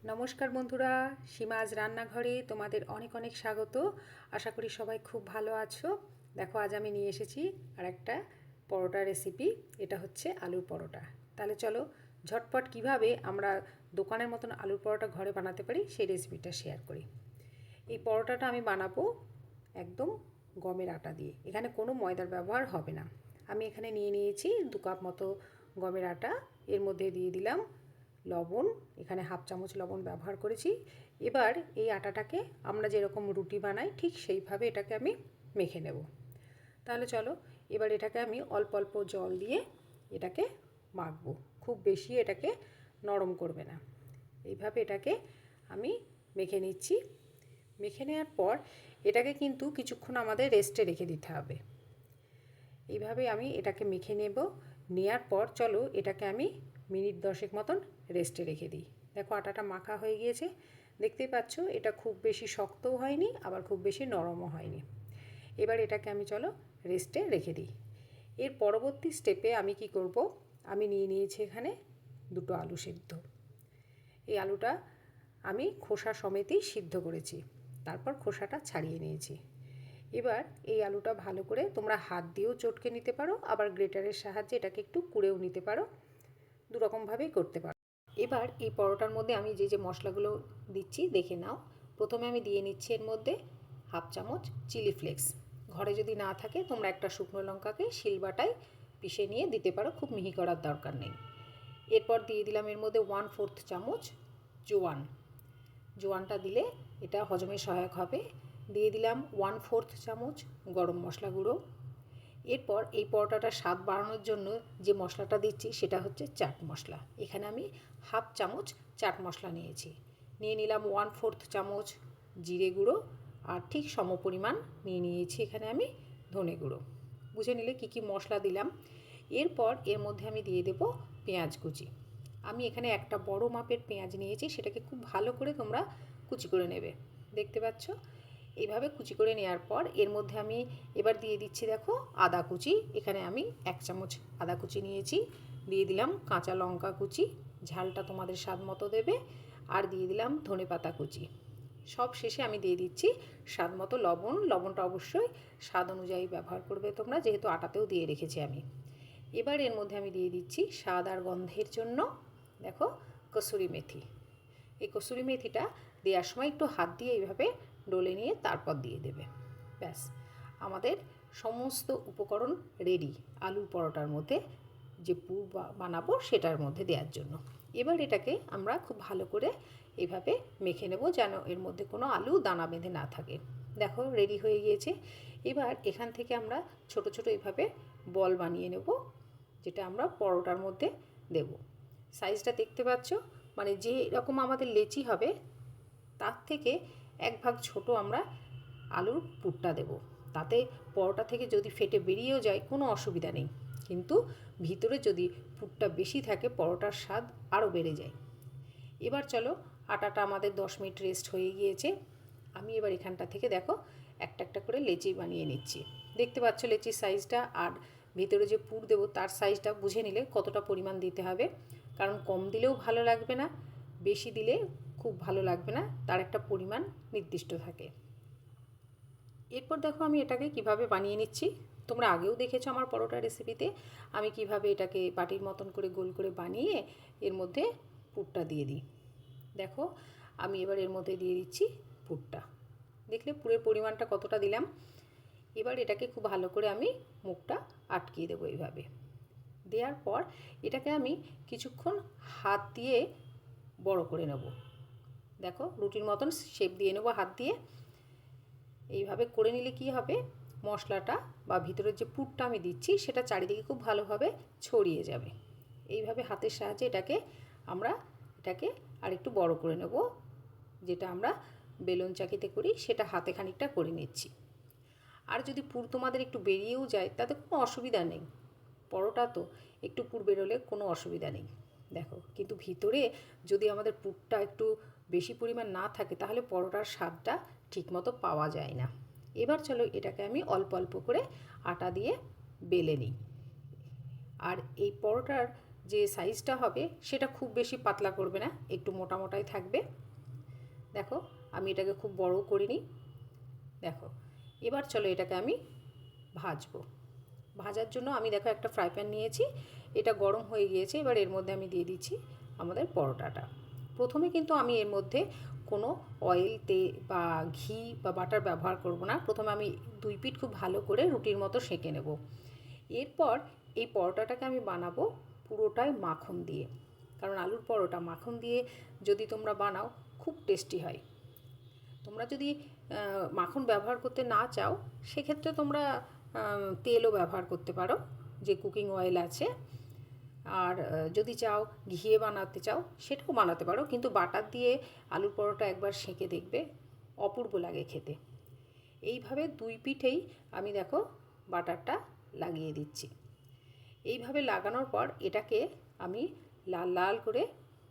নমস্কার বন্ধুরা, সীমাজ রান্নাঘরে তোমাদের অনেক অনেক স্বাগত। আশা করি সবাই খুব ভালো আছো। দেখো, আজ আমি নিয়ে এসেছি আর একটা পরোটা রেসিপি। এটা হচ্ছে আলুর পরোটা। তাহলে চলো ঝটপট কিভাবে আমরা দোকানের মতন আলুর পরোটা ঘরে বানাতে পারি সেই রেসিপিটা শেয়ার করি। এই পরোটাটা আমি বানাবো একদম গমের আটা দিয়ে। এখানে কোনো ময়দার ব্যবহার হবে না। আমি এখানে নিয়ে নিয়েছি 2 কাপ মতো গমের আটা। এর মধ্যে দিয়ে দিলাম লবণ, এখানে হাফ চামচ লবণ ব্যবহার করেছি। এবার এই আটাটাকে আমরা যেরকম রুটি বানাই ঠিক সেইভাবে এটাকে আমি মেখে নেব। তাহলে চলো এবার এটাকে আমি অল্প অল্প জল দিয়ে এটাকে মাখবো। খুব বেশি এটাকে নরম করবে না। এইভাবে এটাকে আমি মেখে নিচ্ছি। মেখে নেওয়ার পর এটাকে কিন্তু কিছুক্ষণ আমাদের রেস্টে রেখে দিতে হবে। এইভাবে আমি এটাকে মেখে নেব। নেওয়ার পর চলো এটাকে আমি মিনিট 10 মতন রেস্টে রেখে দিই। দেখো আটাটা মাখা হয়ে গিয়েছে, দেখতেই পাচ্ছ। এটা খুব বেশি শক্তও হয়নি, আবার খুব বেশি নরমও হয়নি। এবার এটাকে আমি চলো রেস্টে রেখে দিই। এর পরবর্তী স্টেপে আমি কি করব, আমি নিয়ে নিয়েছি এখানে 2টো আলু সিদ্ধ। এই আলুটা আমি খোসা সমেতই সিদ্ধ করেছি, তারপর খোসাটা ছাড়িয়ে নিয়েছি। এবার এই আলুটা ভালো করে তোমরা হাত দিয়েও চটকে নিতে পারো, আবার গ্রেটারের সাহায্যে এটাকে একটু কুড়েও নিতে পারো। দুরকমভাবেই করতে পারো। এবার এই পরোটার মধ্যে আমি যে মশলাগুলো দিচ্ছি দেখে নাও। প্রথমে আমি দিয়ে নিচ্ছি এর মধ্যে হাফ চামচ চিলি ফ্লেক্স। ঘরে যদি না থাকে তোমরা একটা শুকনো লঙ্কাকে শিলবাটায় পিষে নিয়ে দিতে পারো, খুব মিহি করার দরকার নেই। এরপর দিয়ে দিলাম এর মধ্যে 1/4 চামচ জোয়ান। জোয়ানটা দিলে এটা হজমে সহায়ক হবে। দিয়ে দিলাম 1/4 চামচ গরম মশলা গুঁড়ো। এরপর এই পরোটাটার স্বাদ বাড়ানোর জন্য যে মশলাটা দিচ্ছি সেটা হচ্ছে চাট মশলা। এখানে আমি হাফ চামচ চাট মশলা নিয়েছি। নিয়ে নিলাম 1/4 চামচ জিরে গুঁড়ো, আর ঠিক সমপরিমাণ নিয়ে নিয়েছি এখানে আমি ধনে গুঁড়ো। বুঝে নিলে কী কী মশলা দিলাম। এরপর এর মধ্যে আমি দিয়ে দেব পেঁয়াজ কুচি। আমি এখানে একটা বড় মাপের পেঁয়াজ নিয়েছি, সেটাকে খুব ভালো করে তোমরা কুচি করে নেবে। দেখতে পাচ্ছ এইভাবে কুচি করে নেওয়ার পর এর মধ্যে আমি এবার দিয়ে দিচ্ছি দেখো আদা কুচি। এখানে আমি 1 চামচ আদা কুচি নিয়েছি। দিয়ে দিলাম কাঁচা লঙ্কা কুচি, ঝালটা তোমাদের স্বাদ মতো দেবে। আর দিয়ে দিলাম ধনেপাতা কুচি। সব শেষে আমি দিয়ে দিচ্ছি স্বাদ মতো লবণ। লবণটা অবশ্যই স্বাদ অনুযায়ী ব্যবহার করবে তোমরা, যেহেতু আটাতেও দিয়ে রেখেছি আমি। এবার এর মধ্যে আমি দিয়ে দিচ্ছি স্বাদ আর গন্ধের জন্য দেখো কসুরি মেথি। এই কসুরি মেথিটা দেওয়ার সময় একটু হাত দিয়ে এইভাবে ডলে নিয়ে তারপর দিয়ে দেবে। ব্যাস, আমাদের সমস্ত উপকরণ রেডি আলুর পরোটার মধ্যে যে পুর বানাবো সেটার মধ্যে দেওয়ার জন্য। এবার এটাকে আমরা খুব ভালো করে এইভাবে মেখে নেব, যেন এর মধ্যে কোনো আলু দানা বেঁধে না থাকে। দেখো রেডি হয়ে গিয়েছে। এবার এখান থেকে আমরা ছোট ছোট এইভাবে বল বানিয়ে নেব, যেটা আমরা পরোটার মধ্যে দেব। সাইজটা দেখতে পাচ্ছ, মানে যে রকম আমাদের লেচি হবে তার থেকে 1 ভাগ ছোট আমরা আলুর পুরটা দেব। তাতে পরোটা থেকে যদি ফেটে বেরিয়েও যায় কোনো অসুবিধা নেই, কিন্তু ভিতরে যদি পুরটা বেশি থাকে পরোটার স্বাদ আরও বেড়ে যায়। এবার চলো আটাটা আমাদের 10 মিনিট রেস্ট হয়ে গিয়েছে। আমি এবার এখানটা থেকে দেখো একটা একটা করে লেচি বানিয়ে নিচ্ছি। দেখতে পাচ্ছ লেচির সাইজটা, আর ভিতরে যে পুর দেবো তার সাইজটা বুঝে নিলে কতটা পরিমাণ দিতে হবে। কারণ কম দিলেও ভালো লাগবে না, বেশি দিলে খুব ভালো লাগবে না, তার একটা পরিমাণ নির্দিষ্ট থাকে। এরপর দেখো আমি এটাকে কিভাবে বানিয়ে নিচ্ছি। তোমরা আগেও দেখেছো আমার পরোটা রেসিপিতে আমি কিভাবে এটাকে বাটির মতন করে গোল করে বানিয়ে এর মধ্যে পুরটা দিয়ে দিই। দেখো আমি এবার এর মধ্যে দিয়ে দিচ্ছি পুরটা। দেখলে পুরের পরিমাণটা কতটা দিলাম। এবার এটাকে খুব ভালো করে আমি মুখটা আটকিয়ে দেবো এইভাবে। দেওয়ার পর এটাকে আমি কিছুক্ষণ হাত দিয়ে বড় করে নেব। দেখো রুটির মতন শেপ দিয়ে নেব হাত দিয়ে। এইভাবে করে নিলে কি হবে, মশলাটা বা ভিতরের যে পুরটা আমি দিচ্ছি সেটা চারিদিকে খুব ভালোভাবে ছড়িয়ে যাবে। এইভাবে হাতের সাহায্যে আমরা এটাকে আর একটু বড় করে নেব। যেটা আমরা বেলুন চাকিতে করি সেটা হাতে খানিকটা করে নিচ্ছি। আর যদি পুর তোমাদের একটু বেরিয়েও যায় তাতে কোনো অসুবিধা নেই, পরোটা তো একটু পুর বেরোলে কোনো অসুবিধা নেই। দেখো কিন্তু ভিতরে যদি আমাদের পুরটা একটু বেশি পরিমাণ না থাকে তাহলে পরোটার স্বাদটা ঠিকমতো পাওয়া যায় না। এবার চলো এটাকে আমি অল্প অল্প করে আটা দিয়ে বেলে নিই। আর এই পরোটার যে সাইজটা হবে সেটা খুব বেশি পাতলা করবে না, একটু মোটা মোটাই থাকবে। দেখো আমি এটাকে খুব বড় করিনি। দেখো এবার চলো এটাকে আমি ভাজবো। ভাজার জন্য আমি দেখো একটা ফ্রাই প্যান নিয়েছি, এটা গরম হয়ে গিয়েছে। এবার এর মধ্যে আমি দিয়ে দিচ্ছি আমাদের পরোটাটা। প্রথমে কিন্তু আমি এর মধ্যে কোনো অয়েল বা ঘি বা বাটার ব্যবহার করব না। প্রথমে আমি দুই পিঠ খুব ভালো করে রুটির মতো সেঁকে নেব। এরপর এই পরোটাটাকে আমি বানাবো পুরোটাই মাখন দিয়ে, কারণ আলুর পরোটা মাখন দিয়ে যদি তোমরা বানাও খুব টেস্টি হয়। তোমরা যদি মাখন ব্যবহার করতে না চাও সেক্ষেত্রে তোমরা তেলও ব্যবহার করতে পারো, যে কুকিং অয়েল আছে। আর যদি চাও ঘিয়ে বানাতে চাও সেটাও বানাতে পারো, কিন্তু বাটার দিয়ে আলুর পরোটা একবার সেঁকে দেখবে, অপূর্ব লাগে খেতে। এইভাবে দুই পিঠেই আমি দেখো বাটারটা লাগিয়ে দিচ্ছি। এইভাবে লাগানোর পর এটাকে আমি লাল লাল করে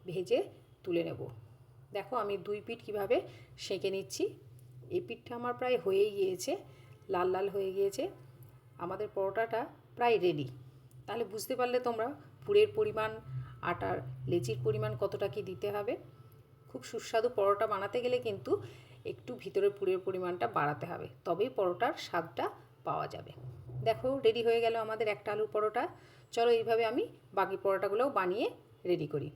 ভেজে তুলে নেব। দেখো আমি দুই পিঠ কীভাবে সেঁকে নিচ্ছি। এই পিঠটা আমার প্রায় হয়েই গিয়েছে, লাল লাল হয়ে গিয়েছে। আমাদের পরোটাটা প্রায় রেডি। তাহলে বুঝতে পারলে তোমরা পুরের পরিমাণ, আটার লেচির পরিমাণ কতটা কি দিতে হবে। খুব সুস্বাদু পরোটা বানাতে গেলে কিন্তু একটু ভিতরে পুরের পরিমাণটা বাড়াতে হবে, তবেই পরোটার স্বাদটা পাওয়া যাবে। দেখো রেডি হয়ে গেল আমাদের একটা আলুর পরোটা। চলো এইভাবে আমি বাকি পরোটাগুলোও বানিয়ে রেডি করি।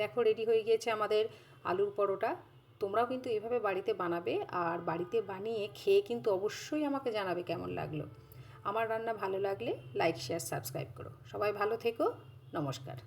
দেখো রেডি হয়ে গিয়েছে আমাদের আলুর পরোটা। তোমরাও কিন্তু এভাবে বাড়িতে বানাবে, আর বাড়িতে বানিয়ে খেয়ে কিন্তু অবশ্যই আমাকে জানাবে কেমন লাগলো। আমার রান্না ভালো লাগলে লাইক, শেয়ার, সাবস্ক্রাইব করো। সবাই ভালো থেকো। নমস্কার।